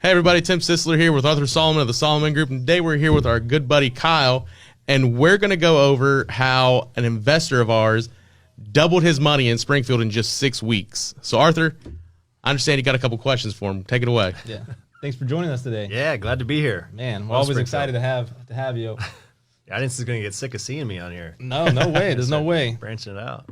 Hey everybody, Tim Sisler here with Arthur Solomon of the Solomon Group, and today we're here with our good buddy Kyle, and we're going to go over how an investor of ours doubled his money in Springfield in just 6 weeks. So Arthur, I understand you got a couple questions for him. Take it away. Yeah. Thanks for joining us today. Yeah, glad to be here. Man, we're always excited to have you. The audience is going to get sick of seeing me on here. No way. There's no way. Branching it out.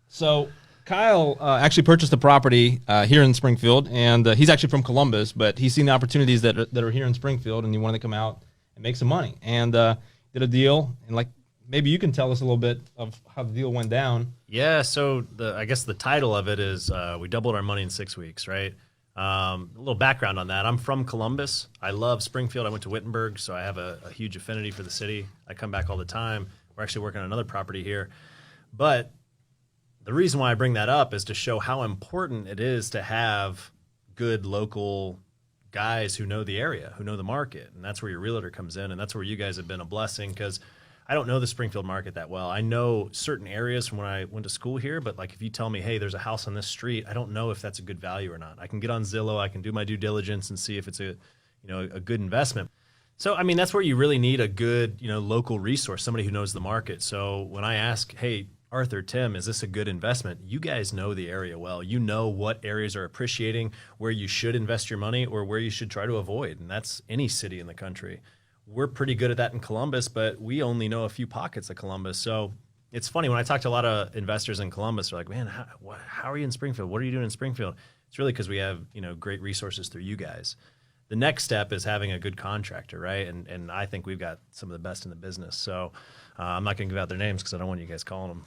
So Kyle actually purchased a property here in Springfield, and he's actually from Columbus, but he's seen the opportunities that are here in Springfield, and he wanted to come out and make some money, and did a deal. And like, maybe you can tell us a little bit of how the deal went down. Yeah, so I guess the title of it is we doubled our money in 6 weeks, right? A little background on that. I'm from Columbus. I love Springfield. I went to Wittenberg, so I have a huge affinity for the city. I come back all the time. We're actually working on another property here. But the reason why I bring that up is to show how important it is to have good local guys who know the area, who know the market. And that's where your realtor comes in, and that's where you guys have been a blessing, because I don't know the Springfield market that well. I know certain areas from when I went to school here, but like if you tell me, hey, there's a house on this street, I don't know if that's a good value or not. I can get on Zillow, I can do my due diligence and see if it's a good investment. So, I mean, that's where you really need a good, local resource, somebody who knows the market. So when I ask, hey, Arthur, Tim, is this a good investment? You guys know the area well. You know what areas are appreciating, where you should invest your money, or where you should try to avoid. And that's any city in the country. We're pretty good at that in Columbus, but we only know a few pockets of Columbus. So it's funny, when I talk to a lot of investors in Columbus, they're like, man, how are you in Springfield? What are you doing in Springfield? It's really because we have great resources through you guys. The next step is having a good contractor, right? And I think we've got some of the best in the business. So I'm not going to give out their names because I don't want you guys calling them.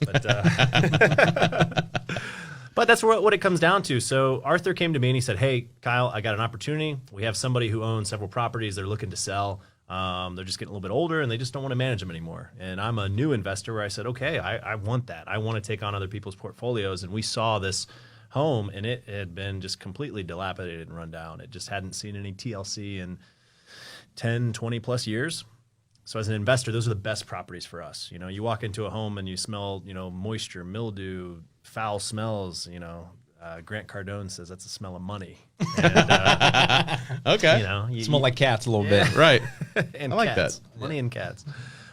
But that's what it comes down to. So Arthur came to me and he said, hey, Kyle, I got an opportunity. We have somebody who owns several properties. They're looking to sell. They're just getting a little bit older and they just don't want to manage them anymore. And I'm a new investor where I said, okay, I want that. I want to take on other people's portfolios. And we saw this home and it had been just completely dilapidated and run down. It just hadn't seen any TLC in 10, 20 plus years. So as an investor, those are the best properties for us. You walk into a home and you smell, moisture, mildew, foul smells, Grant Cardone says that's the smell of money. And, Okay. You smell like cats a little bit. Right. And I like cats. that. Money and cats.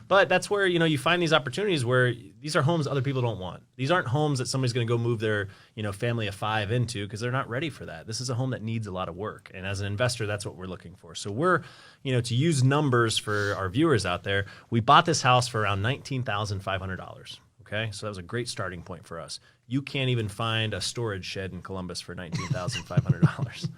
But that's where, you find these opportunities where these are homes other people don't want. These aren't homes that somebody's going to go move their, family of 5 into because they're not ready for that. This is a home that needs a lot of work. And as an investor, that's what we're looking for. So we're, to use numbers for our viewers out there, we bought this house for around $19,500. Okay. So that was a great starting point for us. You can't even find a storage shed in Columbus for $19,500.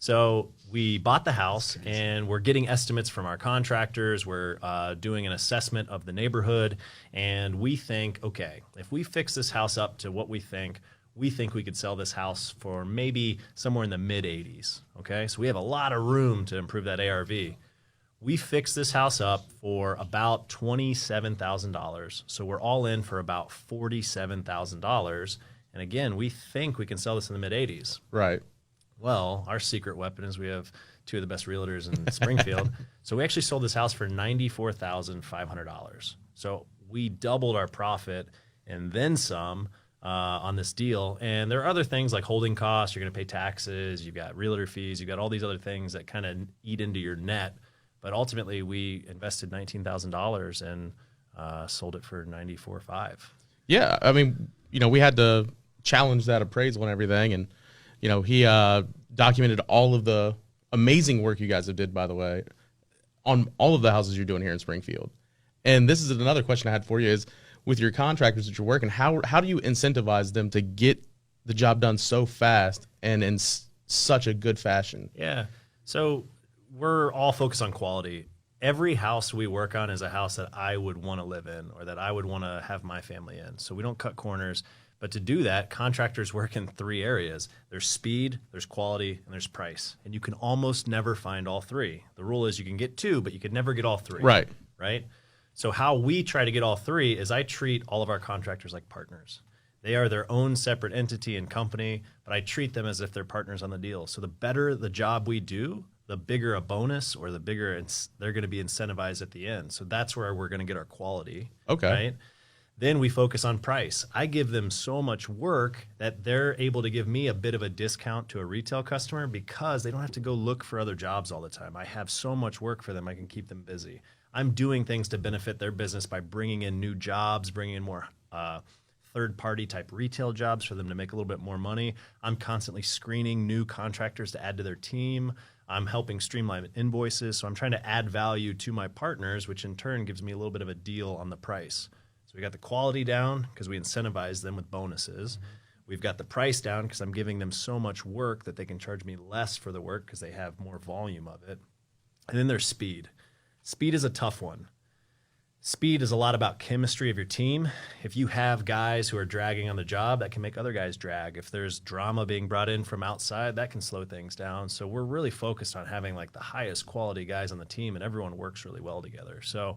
So we bought the house and we're getting estimates from our contractors. We're doing an assessment of the neighborhood. And we think, okay, if we fix this house up to what we think we could sell this house for maybe somewhere in the mid 80s. Okay. So we have a lot of room to improve that ARV. We fixed this house up for about $27,000. So we're all in for about $47,000. And again, we think we can sell this in the mid 80s. Right. Well, our secret weapon is we have 2 of the best realtors in Springfield. So we actually sold this house for $94,500. So we doubled our profit and then some on this deal. And there are other things like holding costs. You're going to pay taxes. You've got realtor fees. You've got all these other things that kind of eat into your net. But ultimately, we invested $19,000 and sold it for $94,500. Yeah, I mean, we had to challenge that appraisal and everything, and he documented all of the amazing work you guys have did, by the way, on all of the houses you're doing here in Springfield. And this is another question I had for you is, with your contractors that you're working, how do you incentivize them to get the job done so fast and in such a good fashion? Yeah, so we're all focused on quality. Every house we work on is a house that I would want to live in or that I would want to have my family in. So we don't cut corners. But to do that, contractors work in 3 areas. There's speed, there's quality, and there's price. And you can almost never find all 3. The rule is you can get 2, but you could never get all 3. Right. Right? So how we try to get all 3 is I treat all of our contractors like partners. They are their own separate entity and company, but I treat them as if they're partners on the deal. So the better the job we do, the bigger a bonus or the bigger they're going to be incentivized at the end. So that's where we're going to get our quality. Okay. Right? Then we focus on price. I give them so much work that they're able to give me a bit of a discount to a retail customer because they don't have to go look for other jobs all the time. I have so much work for them, I can keep them busy. I'm doing things to benefit their business by bringing in new jobs, bringing in more third-party type retail jobs for them to make a little bit more money. I'm constantly screening new contractors to add to their team. I'm helping streamline invoices. So I'm trying to add value to my partners, which in turn gives me a little bit of a deal on the price. So we got the quality down because we incentivize them with bonuses. Mm-hmm. We've got the price down because I'm giving them so much work that they can charge me less for the work because they have more volume of it. And then there's speed. Speed is a tough one. Speed is a lot about chemistry of your team. If you have guys who are dragging on the job, that can make other guys drag. If there's drama being brought in from outside, that can slow things down. So we're really focused on having like the highest quality guys on the team, and everyone works really well together. So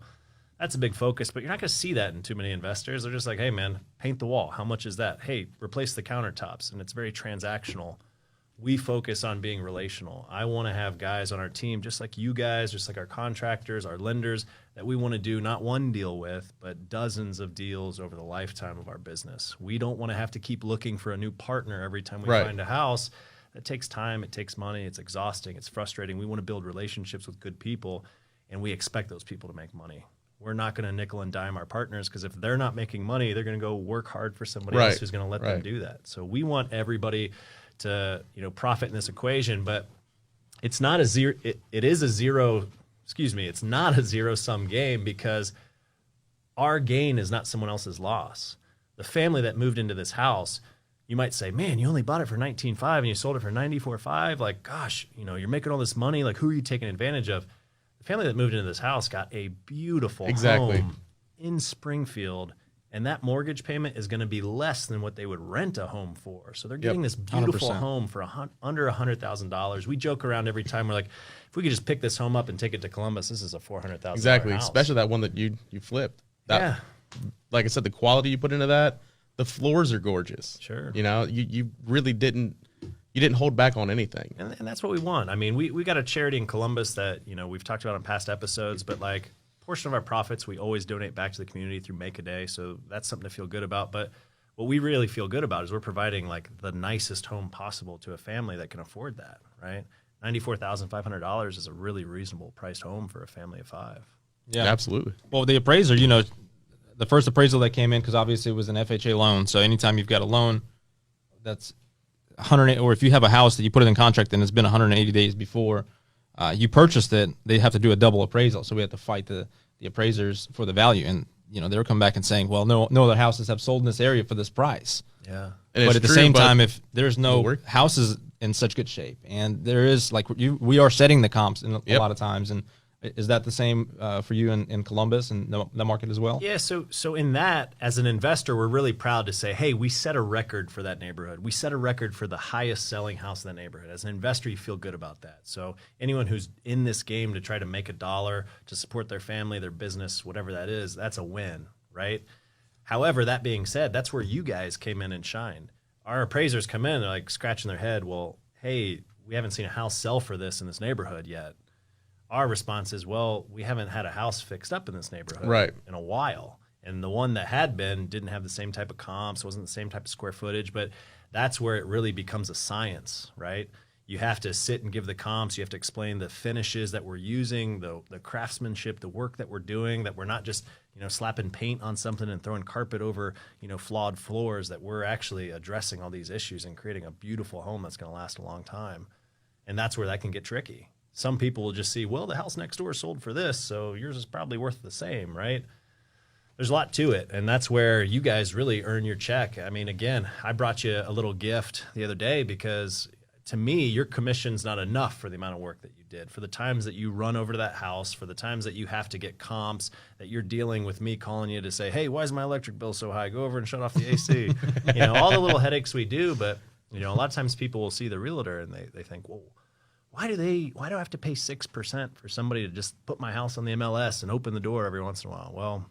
that's a big focus, but you're not going to see that in too many investors. They're just like, hey, man, paint the wall. How much is that? Hey, replace the countertops. And it's very transactional. We focus on being relational. I want to have guys on our team, just like you guys, just like our contractors, our lenders, that we want to do not one deal with, but dozens of deals over the lifetime of our business. We don't want to have to keep looking for a new partner every time we find a house. That takes time. It takes money. It's exhausting. It's frustrating. We want to build relationships with good people, and we expect those people to make money. We're not going to nickel and dime our partners because if they're not making money, they're going to go work hard for somebody else who's going to let them do that. So we want everybody to profit in this equation, but it's not a zero. It is a zero. Excuse me. It's not a zero-sum game because our gain is not someone else's loss. The family that moved into this house, you might say, man, you only bought it for $19,500 and you sold it for $94,500. Like, gosh, you're making all this money. Like, who are you taking advantage of? The family that moved into this house got a beautiful home in Springfield, and that mortgage payment is going to be less than what they would rent a home for. So they're getting this beautiful 100%. home for under $100,000. We joke around every time. We're like, if we could just pick this home up and take it to Columbus, this is a $400,000 Exactly, house. especially that one that you flipped. That, like I said, the quality you put into that, the floors are gorgeous. Sure. You really didn't hold back on anything. And that's what we want. I mean, we got a charity in Columbus that, we've talked about on past episodes, but like a portion of our profits, we always donate back to the community through Make a Day. So that's something to feel good about. But what we really feel good about is we're providing like the nicest home possible to a family that can afford that, right? $94,500 is a really reasonable priced home for a family of five. Yeah, absolutely. Well, the appraiser, the first appraisal that came in, because obviously it was an FHA loan. So anytime you've got a loan that's 100, or if you have a house that you put it in contract and it's been 180 days before you purchased it, they have to do a double appraisal. So we have to fight the appraisers for the value. And, they'll come back and saying, well, no other houses have sold in this area for this price. Yeah. But at the same time, if there's no houses in such good shape, and there is, like, we are setting the comps in a lot of times. And is that the same for you in Columbus and the market as well? Yeah, so in that, as an investor, we're really proud to say, hey, we set a record for that neighborhood. We set a record for the highest selling house in that neighborhood. As an investor, you feel good about that. So anyone who's in this game to try to make a dollar, to support their family, their business, whatever that is, that's a win, right? However, that being said, that's where you guys came in and shined. Our appraisers come in, they're like scratching their head, well, hey, we haven't seen a house sell for this in this neighborhood yet. Our response is, well, we haven't had a house fixed up in this neighborhood in a while. And the one that had been didn't have the same type of comps, wasn't the same type of square footage, but that's where it really becomes a science, right? You have to sit and give the comps. You have to explain the finishes that we're using, the craftsmanship, the work that we're doing, that we're not just, slapping paint on something and throwing carpet over, flawed floors, that we're actually addressing all these issues and creating a beautiful home that's going to last a long time. And that's where that can get tricky. Some people will just see, well, the house next door sold for this, so yours is probably worth the same, right? There's a lot to it, and that's where you guys really earn your check. I mean, again, I brought you a little gift the other day because, to me, your commission's not enough for the amount of work that you did, for the times that you run over to that house, for the times that you have to get comps, that you're dealing with me calling you to say, hey, why is my electric bill so high? Go over and shut off the AC. All the little headaches we do, but, a lot of times people will see the realtor and they think, whoa, why do I have to pay 6% for somebody to just put my house on the MLS and open the door every once in a while? Well,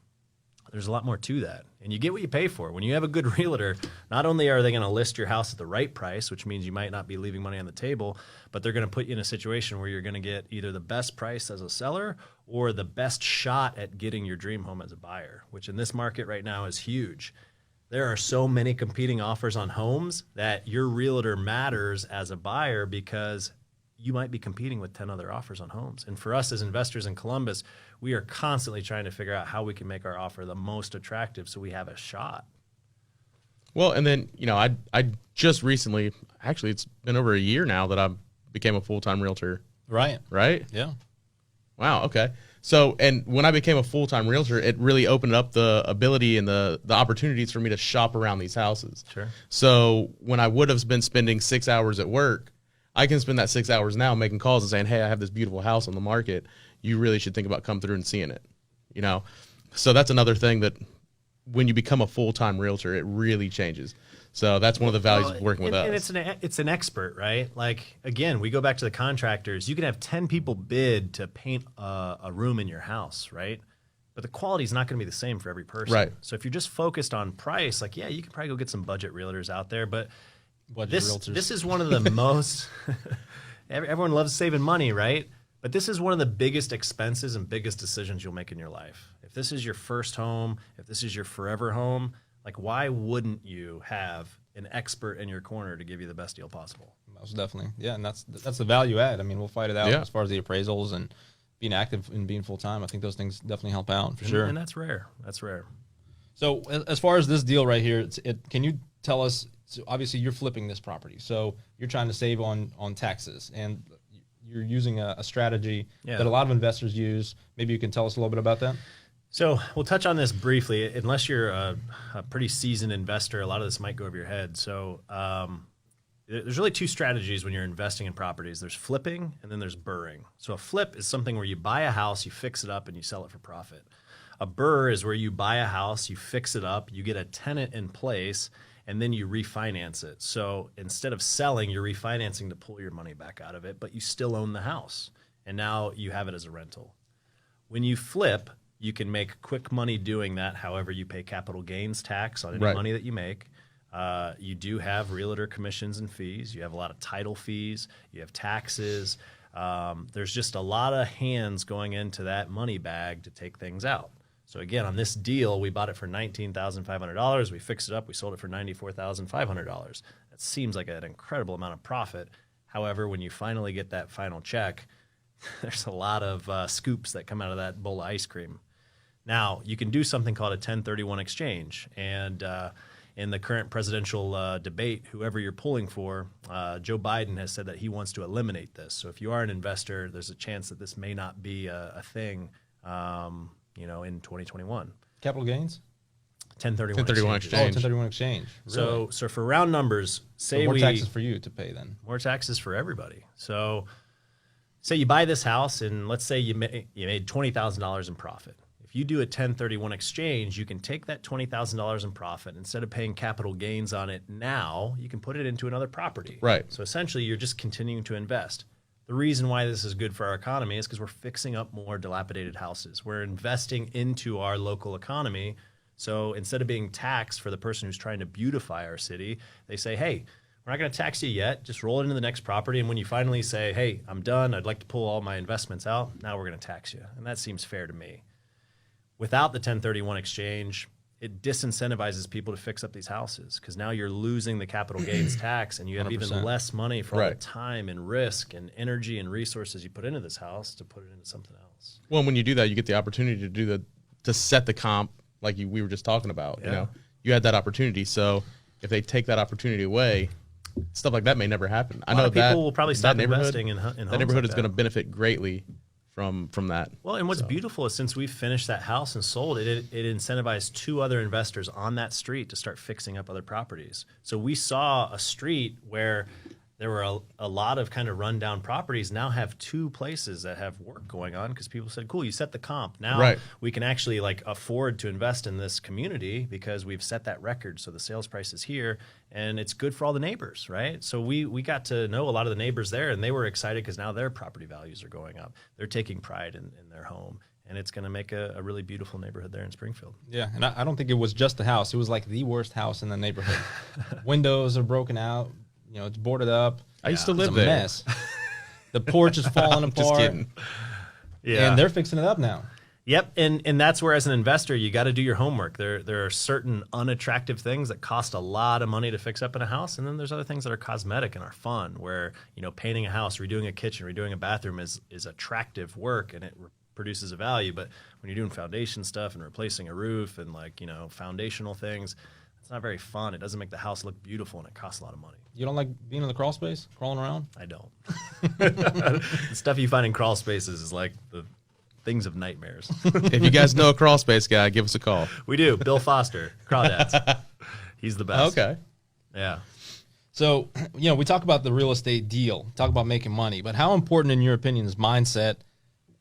There's a lot more to that. And you get what you pay for. When you have a good realtor, not only are they going to list your house at the right price, which means you might not be leaving money on the table, but they're going to put you in a situation where you're going to get either the best price as a seller or the best shot at getting your dream home as a buyer, which in this market right now is huge. There are so many competing offers on homes that your realtor matters as a buyer because you might be competing with 10 other offers on homes. And for us as investors in Columbus, we are constantly trying to figure out how we can make our offer the most attractive so we have a shot. Well, and then, I just recently, actually, it's been over a year now that I became a full-time realtor. Right. Right? Yeah. Wow, okay. So, and when I became a full-time realtor, it really opened up the ability and the opportunities for me to shop around these houses. Sure. So when I would have been spending 6 hours at work, I can spend that 6 hours now making calls and saying, hey, I have this beautiful house on the market. You really should think about coming through and seeing it. So that's another thing that when you become a full-time realtor, it really changes. So that's one of the values of working with us. And it's an expert, right? Like, again, we go back to the contractors. You can have 10 people bid to paint a room in your house, right? But the quality is not going to be the same for every person. Right. So if you're just focused on price, like, yeah, you can probably go get some budget realtors out there. But this is one of the most – everyone loves saving money, right? But this is one of the biggest expenses and biggest decisions you'll make in your life. If this is your first home, if this is your forever home – like, why wouldn't you have an expert in your corner to give you the best deal possible? Most definitely. Yeah, and that's the value add. I mean, we'll fight it out as far as the appraisals and being active and being full-time. I think those things definitely help out for sure. And that's rare. That's rare. So as far as this deal right here, can you tell us, so obviously you're flipping this property, so you're trying to save on taxes, and you're using a strategy that a lot of investors use. Maybe you can tell us a little bit about that? So we'll touch on this briefly. Unless you're a pretty seasoned investor, a lot of this might go over your head. So there's really two strategies when you're investing in properties. There's flipping and then there's burring. So a flip is something where you buy a house, you fix it up, and you sell it for profit. A burr is where you buy a house, you fix it up, you get a tenant in place, and then you refinance it. So instead of selling, you're refinancing to pull your money back out of it, but you still own the house. And now you have it as a rental. When you flip, you can make quick money doing that. However, you pay capital gains tax on any money that you make. You do have realtor commissions and fees. You have a lot of title fees. You have taxes. There's just a lot of hands going into that money bag to take things out. So again, on this deal, we bought it for $19,500. We fixed it up. We sold it for $94,500. That seems like an incredible amount of profit. However, when you finally get that final check, there's a lot of scoops that come out of that bowl of ice cream. Now, you can do something called a 1031 exchange. And in the current presidential debate, whoever you're pulling for, Joe Biden has said that he wants to eliminate this. So if you are an investor, there's a chance that this may not be a thing, in 2021. Capital gains? 1031 exchange. Oh, 1031 exchange. Really? So for round numbers, say more taxes for you to pay then. More taxes for everybody. So say you buy this house and let's say you made $20,000 in profit. If you do a 1031 exchange, you can take that $20,000 in profit. Instead of paying capital gains on it now, you can put it into another property. Right. So essentially, you're just continuing to invest. The reason why this is good for our economy is because we're fixing up more dilapidated houses. We're investing into our local economy. So instead of being taxed for the person who's trying to beautify our city, they say, hey, we're not going to tax you yet. Just roll it into the next property. And when you finally say, hey, I'm done, I'd like to pull all my investments out, now we're going to tax you. And that seems fair to me. Without the 1031 exchange, it disincentivizes people to fix up these houses because now you're losing the capital gains tax and you have 100%. even less money for all the time and risk and energy and resources you put into this house to put it into something else. Well, when you do that, you get the opportunity to set the comp like we were just talking about. Yeah. You had that opportunity. So if they take that opportunity away, stuff like that may never happen. I know that people will probably stop investing in homes. That neighborhood like is going to benefit greatly from that. Well, and what's beautiful is since we've finished that house and sold it, it incentivized two other investors on that street to start fixing up other properties. So we saw a street where there were a lot of kind of rundown properties now have two places that have work going on because people said, cool, you set the comp. Now we can actually afford to invest in this community because we've set that record. So the sales price is here and it's good for all the neighbors, right? So we got to know a lot of the neighbors there and they were excited because now their property values are going up. They're taking pride in their home. and it's going to make a really beautiful neighborhood there in Springfield. Yeah, and I don't think it was just the house. It was like the worst house in the neighborhood. Windows are broken out. It's boarded up. I used to It's live a there. mess. The porch is falling apart. Just kidding. Yeah. And they're fixing it up now. Yep, and that's where, as an investor, you got to do your homework. There are certain unattractive things that cost a lot of money to fix up in a house, and then there's other things that are cosmetic and are fun. Where painting a house, redoing a kitchen, redoing a bathroom is attractive work, and it produces a value. But when you're doing foundation stuff and replacing a roof and foundational things, it's not very fun. It doesn't make the house look beautiful, and it costs a lot of money. You don't like being in the crawl space, crawling around? I don't. The stuff you find in crawl spaces is like the things of nightmares. If you guys know a crawl space guy, give us a call. We do. Bill Foster, Crawdads. He's the best. Okay. Yeah. So, we talk about the real estate deal, talk about making money, but how important, in your opinion, is mindset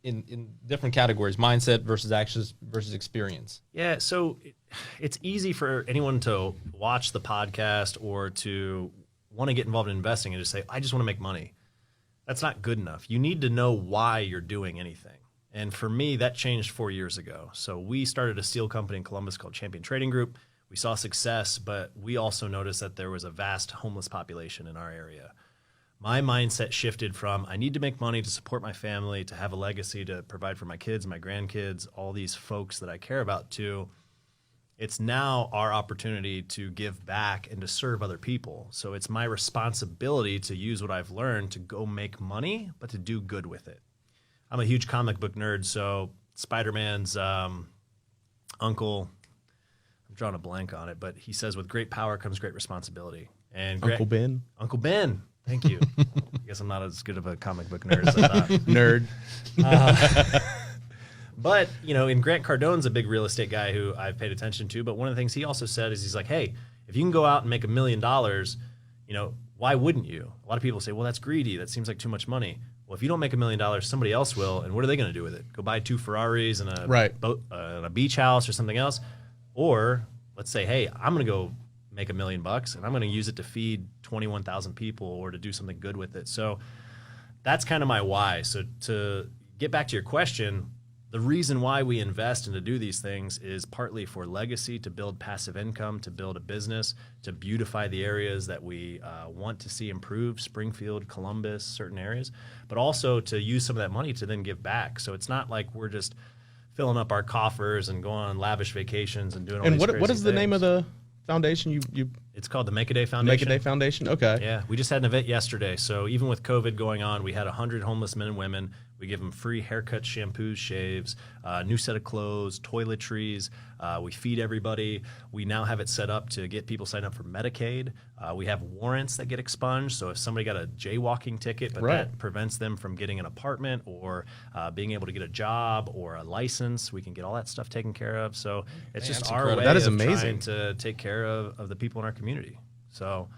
in different categories, mindset versus actions versus experience? Yeah. So it's easy for anyone to watch the podcast or to want to get involved in investing and just say, I just want to make money. That's not good enough. You need to know why you're doing anything. And for me, that changed 4 years ago. So we started a steel company in Columbus called Champion Trading Group. We saw success, but we also noticed that there was a vast homeless population in our area. My mindset shifted from I need to make money to support my family, to have a legacy, to provide for my kids, my grandkids, all these folks that I care about, to it's now our opportunity to give back and to serve other people. So it's my responsibility to use what I've learned to go make money, but to do good with it. I'm a huge comic book nerd, so Spider-Man's uncle, I'm drawing a blank on it, but he says, with great power comes great responsibility. And Uncle Ben. Uncle Ben, thank you. I guess I'm not as good of a comic book nerd as I thought. Nerd. But, and Grant Cardone's a big real estate guy who I've paid attention to, but one of the things he also said is he's like, hey, if you can go out and make $1 million, why wouldn't you? A lot of people say, well, that's greedy. That seems like too much money. Well, if you don't make $1 million, somebody else will, and what are they going to do with it? Go buy 2 Ferraris and a boat, and a beach house or something else? Or let's say, hey, I'm going to go make $1 million and I'm going to use it to feed 21,000 people or to do something good with it. So that's kind of my why. So to get back to your question, the reason why we invest and to do these things is partly for legacy, to build passive income, to build a business, to beautify the areas that we want to see improved, Springfield, Columbus, certain areas, but also to use some of that money to then give back. So it's not like we're just filling up our coffers and going on lavish vacations and doing all these crazy what is the name of things. the foundation you It's called the Make a Day Foundation. Make a Day Foundation? Okay. Yeah, we just had an event yesterday. So even with COVID going on, we had 100 homeless men and women. We give them free haircuts, shampoos, shaves, new set of clothes, toiletries. We feed everybody. We now have it set up to get people signed up for Medicaid. We have warrants that get expunged. So if somebody got a jaywalking ticket, but that prevents them from getting an apartment or being able to get a job or a license, we can get all that stuff taken care of. So it's just our way That is of amazing. trying to take care of the people in our community. So,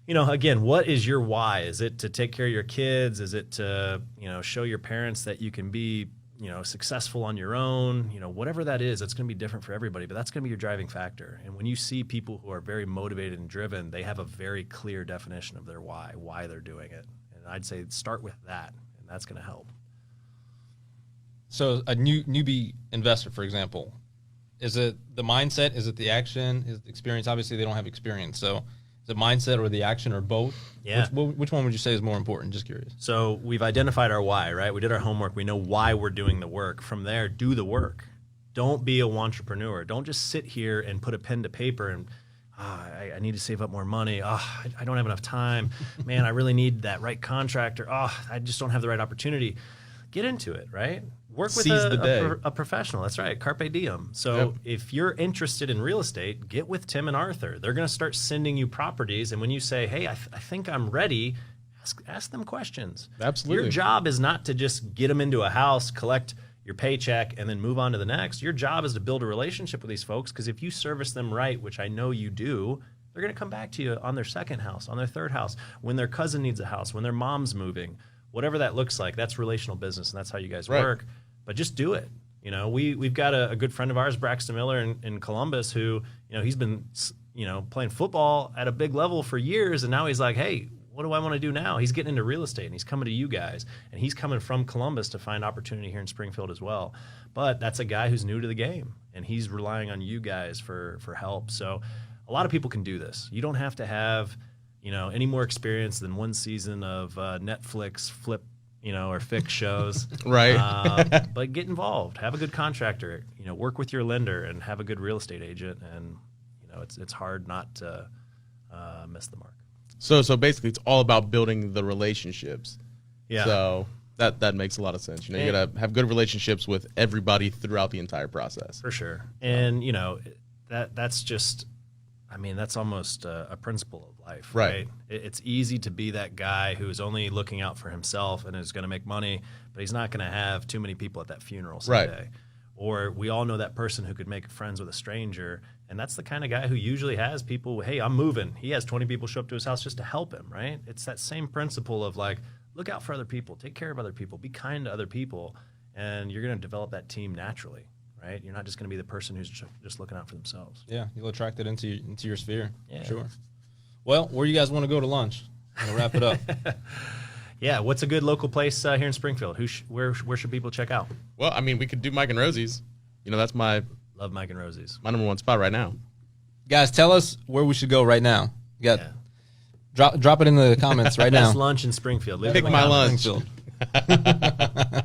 again, what is your why? Is it to take care of your kids? Is it to, show your parents that you can be, successful on your own? Whatever that is, it's going to be different for everybody, but that's going to be your driving factor. And when you see people who are very motivated and driven, they have a very clear definition of their why they're doing it. And I'd say start with that, and that's going to help. So a newbie investor, for example, is it the mindset? Is it the action? Is it the experience? Obviously, they don't have experience. So is it mindset or the action or both? Yeah. Which one would you say is more important? Just curious. So we've identified our why, right? We did our homework. We know why we're doing the work. From there, do the work. Don't be a wantrepreneur. Don't just sit here and put a pen to paper and I need to save up more money. I don't have enough time. Man, I really need that right contractor. I just don't have the right opportunity. Get into it, right? Work with a professional. That's right. Carpe diem. So if you're interested in real estate, get with Tim and Arthur. They're going to start sending you properties. And when you say, hey, I think I'm ready, ask them questions. Absolutely. Your job is not to just get them into a house, collect your paycheck, and then move on to the next. Your job is to build a relationship with these folks, because if you service them right, which I know you do, they're going to come back to you on their second house, on their third house, when their cousin needs a house, when their mom's moving. Whatever that looks like, that's relational business, and that's how you guys work. But just do it. We've got a good friend of ours, Braxton Miller in Columbus, who, he's been, playing football at a big level for years, and now he's like, hey, what do I want to do now? He's getting into real estate and he's coming to you guys, and he's coming from Columbus to find opportunity here in Springfield as well. But that's a guy who's new to the game, and he's relying on you guys for help. So a lot of people can do this. You don't have to have, any more experience than one season of Netflix flip, or fix shows. Right. But get involved, have a good contractor, work with your lender, and have a good real estate agent. And, it's hard not to miss the mark. So basically, it's all about building the relationships. Yeah. So that makes a lot of sense. You got to have good relationships with everybody throughout the entire process. For sure. And, that's just, that's almost a principle of life, right? It's easy to be that guy who's only looking out for himself and is going to make money, but he's not going to have too many people at that funeral someday. Right. Or we all know that person who could make friends with a stranger, and that's the kind of guy who usually has people, hey, I'm moving. He has 20 people show up to his house just to help him, right? It's that same principle of like, look out for other people, take care of other people, be kind to other people, and you're going to develop that team naturally, right? You're not just going to be the person who's just looking out for themselves. Yeah, you'll attract it into your sphere. Yeah. Sure. Well, where do you guys want to go to lunch? I'll wrap it up. Yeah, what's a good local place here in Springfield? Where should people check out? Well, we could do Mike and Rosie's. That's my Love Mike and Rosie's. my number one spot right now. Guys, tell us where we should go right now. You got drop it in the comments right now. Best lunch in Springfield. Pick my lunch. Springfield.